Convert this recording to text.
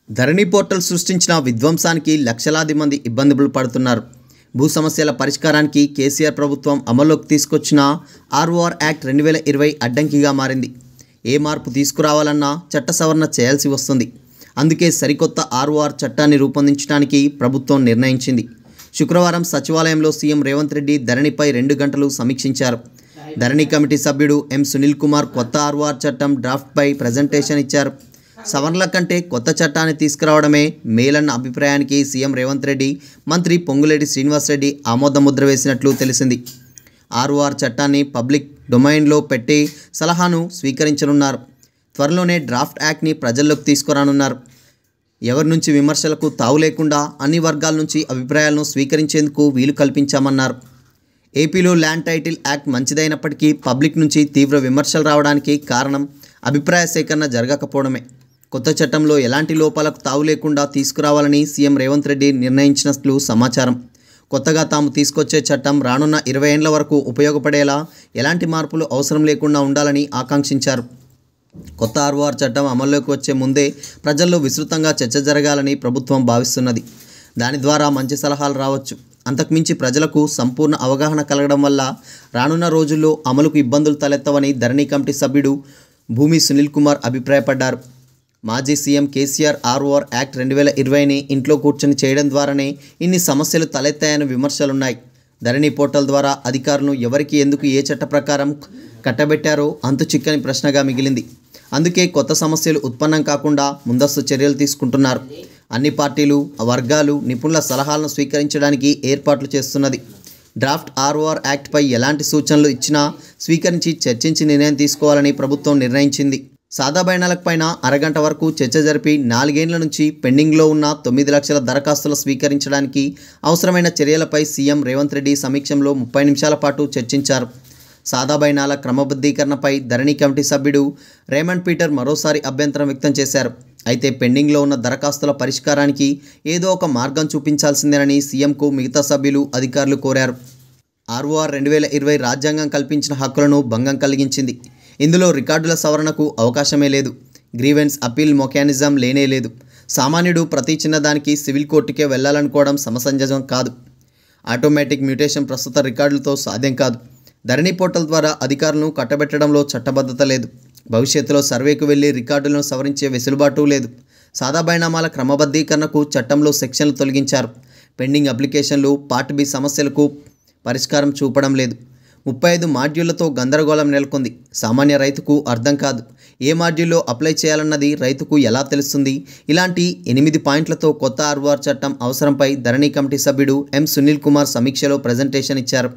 ధరణి portal సృష్టించిన విధ్వంసానికి లక్షలాది మంది ఇబ్బందులు పడుతున్నారు. భూ సమస్యల పరిష్కారానికి కేసీఆర్ ప్రభుత్వం అమల్లోకి తీసుకొచ్చిన ఆర్ఓఆర్ యాక్ట్ 2020 అడ్డంకిగా మారింది. ఏ మార్పు తీసుకురావాలన్నా చట్ట సవరణ చేయాల్సి వస్తుంది. అందుకే సరికొత్త ఆర్ఓఆర్ చట్టాన్ని రూపొందించడానికి ప్రభుత్వం నిర్ణయించింది. శుక్రవారం సచివాలయంలో సీఎం రేవంత్ రెడ్డి ధరణిపై 2 గంటలు సమీక్షించారు. ధరణి కమిటీ సభ్యుడు ఎం సునీల్ కుమార్ కొత్త ఆర్ఓఆర్ చట్టం డ్రాఫ్ట్పై ప్రజెంటేషన్ ఇచ్చారు. సవరణల కంటే కొత్త చట్టాన్ని తీసుకురావడమే మేలన్న అభిప్రాయానికి సీఎం రేవంత్ రెడ్డి, మంత్రి పొంగులేటి శ్రీనివాసరెడ్డి ఆమోదముద్ర వేసినట్లు తెలిసింది. ఆర్ఓఆర్ చట్టాన్ని పబ్లిక్ డొమైన్లో పెట్టి సలహాను స్వీకరించనున్నారు. త్వరలోనే డ్రాఫ్ట్ యాక్ట్ని ప్రజల్లోకి తీసుకురానున్నారు. ఎవరి నుంచి విమర్శలకు తావు లేకుండా అన్ని వర్గాల నుంచి అభిప్రాయాలను స్వీకరించేందుకు వీలు కల్పించామన్నారు. ఏపీలో ల్యాండ్ టైటిల్ యాక్ట్ మంచిదైనప్పటికీ పబ్లిక్ నుంచి తీవ్ర విమర్శలు రావడానికి కారణం అభిప్రాయ సేకరణ జరగకపోవడమే. కొత్త చట్టంలో ఎలాంటి లోపాలకు తావు లేకుండా తీసుకురావాలని సీఎం రేవంత్ రెడ్డి నిర్ణయించినట్లు సమాచారం. కొత్తగా తాము తీసుకొచ్చే చట్టం రానున్న 20 ఏళ్ల వరకు ఉపయోగపడేలా ఎలాంటి మార్పులు అవసరం లేకుండా ఉండాలని ఆకాంక్షించారు. కొత్త ఆర్ఓఆర్ చట్టం అమల్లోకి వచ్చే ముందే ప్రజల్లో విస్తృతంగా చర్చ జరగాలని ప్రభుత్వం భావిస్తున్నది. దాని ద్వారా మంచి సలహాలు రావచ్చు. అంతకుమించి ప్రజలకు సంపూర్ణ అవగాహన కలగడం వల్ల రానున్న రోజుల్లో అమలుకు ఇబ్బందులు తలెత్తవని ధరణి కమిటీ సభ్యుడు భూమి సునీల్ కుమార్ అభిప్రాయపడ్డారు. మాజీ సీఎం కేసీఆర్ ఆర్ఓఆర్ యాక్ట్ 2020ని ఇంట్లో కూర్చొని చేయడం ద్వారానే ఇన్ని సమస్యలు తలెత్తాయని విమర్శలున్నాయి. ధరణి పోర్టల్ ద్వారా అధికారులను ఎవరికి ఎందుకు ఏ చట్ట ప్రకారం కట్టబెట్టారో అంతు చిక్కని ప్రశ్నగా మిగిలింది. అందుకే కొత్త సమస్యలు ఉత్పన్నం కాకుండా ముందస్తు చర్యలు తీసుకుంటున్నారు. అన్ని పార్టీలు, వర్గాలు నిపుణుల సలహాలను స్వీకరించడానికి ఏర్పాట్లు చేస్తున్నది. డ్రాఫ్ట్ ఆర్ఓఆర్ యాక్ట్పై ఎలాంటి సూచనలు ఇచ్చినా స్వీకరించి చర్చించి నిర్ణయం తీసుకోవాలని ప్రభుత్వం నిర్ణయించింది. సాదా బైనాలకు పైన అరగంట వరకు చర్చ జరిపి 4 ఏళ్ల నుంచి పెండింగ్లో ఉన్న 9 లక్షల దరఖాస్తులు స్వీకరించడానికి అవసరమైన చర్యలపై సీఎం రేవంత్ రెడ్డి సమీక్షంలో 30 నిమిషాల పాటు చర్చించారు. సాదా బైనాల క్రమబద్ధీకరణపై ధరణి కమిటీ సభ్యుడు రేమండ్ పీటర్ మరోసారి అభ్యంతరం వ్యక్తం చేశారు. అయితే పెండింగ్లో ఉన్న దరఖాస్తుల పరిష్కారానికి ఏదో ఒక మార్గం చూపించాల్సిందేనని సీఎంకు మిగతా సభ్యులు, అధికారులు కోరారు. ఆర్ఓఆర్ 2020 రాజ్యాంగం కల్పించిన హక్కులను భంగం కలిగించింది. ఇందులో రికార్డుల సవరణకు అవకాశమే లేదు. గ్రీవెన్స్ అప్పీల్ మెకానిజం లేనే లేదు. సామాన్యుడు ప్రతి చిన్నదానికి సివిల్ కోర్టుకే వెళ్లాలనుకోవడం సమసంజసం కాదు. ఆటోమేటిక్ మ్యూటేషన్ ప్రస్తుత రికార్డులతో సాధ్యం కాదు. ధరణి పోర్టల్ ద్వారా అధికారులను కట్టబెట్టడంలో చట్టబద్ధత లేదు. భవిష్యత్తులో సర్వేకు వెళ్లి రికార్డులను సవరించే వెసులుబాటు లేదు. సాదా బైనామాల క్రమబద్ధీకరణకు చట్టంలో సెక్షన్లు తొలగించారు. పెండింగ్ అప్లికేషన్లు, పార్ట్ బి సమస్యలకు పరిష్కారం చూపడం లేదు. 35 మాడ్యూళ్లతో గందరగోళం నెలకొంది. సామాన్య రైతుకు అర్థం కాదు. ఏ మాడ్యూల్లో అప్లై చేయాలన్నది రైతుకు ఎలా తెలుస్తుంది? ఇలాంటి 8 పాయింట్లతో కొత్త ఆర్ఓఆర్ చట్టం అవసరంపై ధరణి కమిటీ సభ్యుడు ఎం సునీల్ కుమార్ సమీక్షలో ప్రజెంటేషన్ ఇచ్చారు.